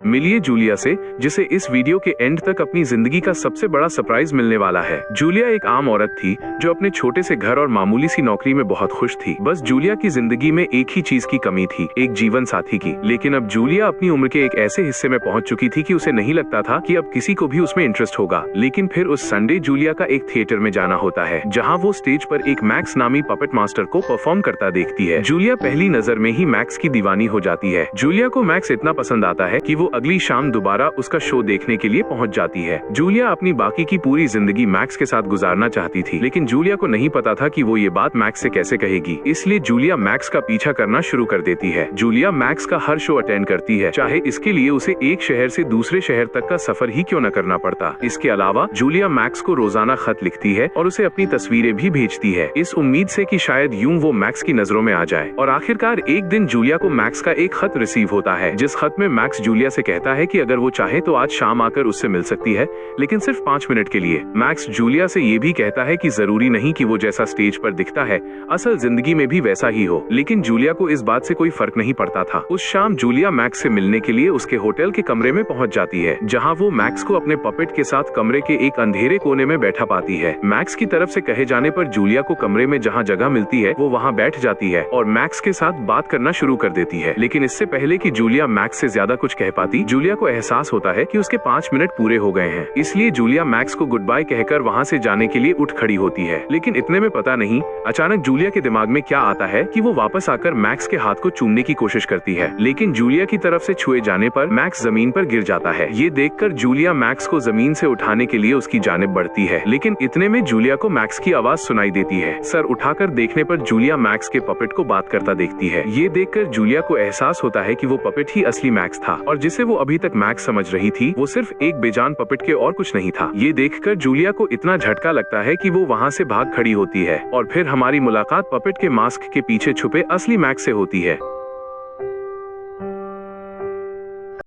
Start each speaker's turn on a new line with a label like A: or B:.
A: मिलिए जूलिया से, जिसे इस वीडियो के एंड तक अपनी जिंदगी का सबसे बड़ा सरप्राइज मिलने वाला है। जूलिया एक आम औरत थी जो अपने छोटे से घर और मामूली सी नौकरी में बहुत खुश थी। बस जूलिया की जिंदगी में एक ही चीज की कमी थी, एक जीवन साथी की। लेकिन अब जूलिया अपनी उम्र के एक ऐसे हिस्से में पहुंच चुकी थी कि उसे नहीं लगता था कि अब किसी को भी उसमें इंटरेस्ट होगा। लेकिन फिर उस संडे जूलिया का एक थिएटर में जाना होता है, जहाँ वो स्टेज पर एक मैक्स नामी पपेट मास्टर को परफॉर्म करता देखती है। जूलिया पहली नजर में ही मैक्स की दीवानी हो जाती है। जूलिया को मैक्स इतना पसंद आता है कि वो अगली शाम दोबारा उसका शो देखने के लिए पहुंच जाती है। जूलिया अपनी बाकी की पूरी जिंदगी मैक्स के साथ गुजारना चाहती थी, लेकिन जूलिया को नहीं पता था कि वो ये बात मैक्स से कैसे कहेगी। इसलिए जूलिया मैक्स का पीछा करना शुरू कर देती है। जूलिया मैक्स का हर शो अटेंड करती है, चाहे इसके लिए उसे एक शहर से दूसरे शहर तक का सफर ही क्यों न करना पड़ता। इसके अलावा जूलिया मैक्स को रोजाना खत लिखती है और उसे अपनी तस्वीरें भी भेजती है, इस उम्मीद से कि शायद यूं वो मैक्स की नजरों में आ जाए। और आखिरकार एक दिन जूलिया को मैक्स का एक खत रिसीव होता है, जिस खत में मैक्स जूलिया से कहता है कि अगर वो चाहे तो आज शाम आकर उससे मिल सकती है, लेकिन सिर्फ 5 मिनट के लिए। मैक्स जूलिया से ये भी कहता है कि जरूरी नहीं कि वो जैसा स्टेज पर दिखता है असल जिंदगी में भी वैसा ही हो। लेकिन जूलिया को इस बात से कोई फर्क नहीं पड़ता था। उस शाम जूलिया मैक्स से मिलने के लिए उसके होटल के कमरे में पहुंच जाती है, जहां वो मैक्स को अपने पपेट के साथ कमरे के एक अंधेरे कोने में बैठा पाती है। मैक्स की तरफ से कहे जाने पर जूलिया को कमरे में जहां जगह मिलती है वो वहां बैठ जाती है और मैक्स के साथ बात करना शुरू कर देती है। लेकिन इससे पहले कि जूलिया मैक्स से ज्यादा कुछ कह पाती, जूलिया को एहसास होता है कि उसके 5 मिनट पूरे हो गए हैं। इसलिए जूलिया मैक्स को गुड बाय कहकर वहां से जाने के लिए उठ खड़ी होती है। लेकिन इतने में पता नहीं अचानक जूलिया के दिमाग में क्या आता है कि वो वापस आकर मैक्स के हाथ को चूमने की कोशिश करती है। लेकिन जूलिया की तरफ से छुए जाने पर मैक्स जमीन पर गिर जाता है। ये देखकर जूलिया मैक्स को जमीन से उठाने के लिए उसकी जानिब बढ़ती है, लेकिन इतने में जूलिया को मैक्स की आवाज सुनाई देती है। सर उठाकर देखने पर जूलिया मैक्स के पपेट को बात करता देखती है। ये देखकर जूलिया को एहसास होता है कि वो पपेट ही असली मैक्स था और जिसे वो अभी तक मैक्स समझ रही थी वो सिर्फ एक बेजान पपेट के और कुछ नहीं था। ये देखकर जूलिया को इतना झटका लगता है कि वो वहाँ से भाग खड़ी होती है और फिर हमारी मुलाकात पपेट के मास्क के पीछे छुपे असली मैक्स से होती है।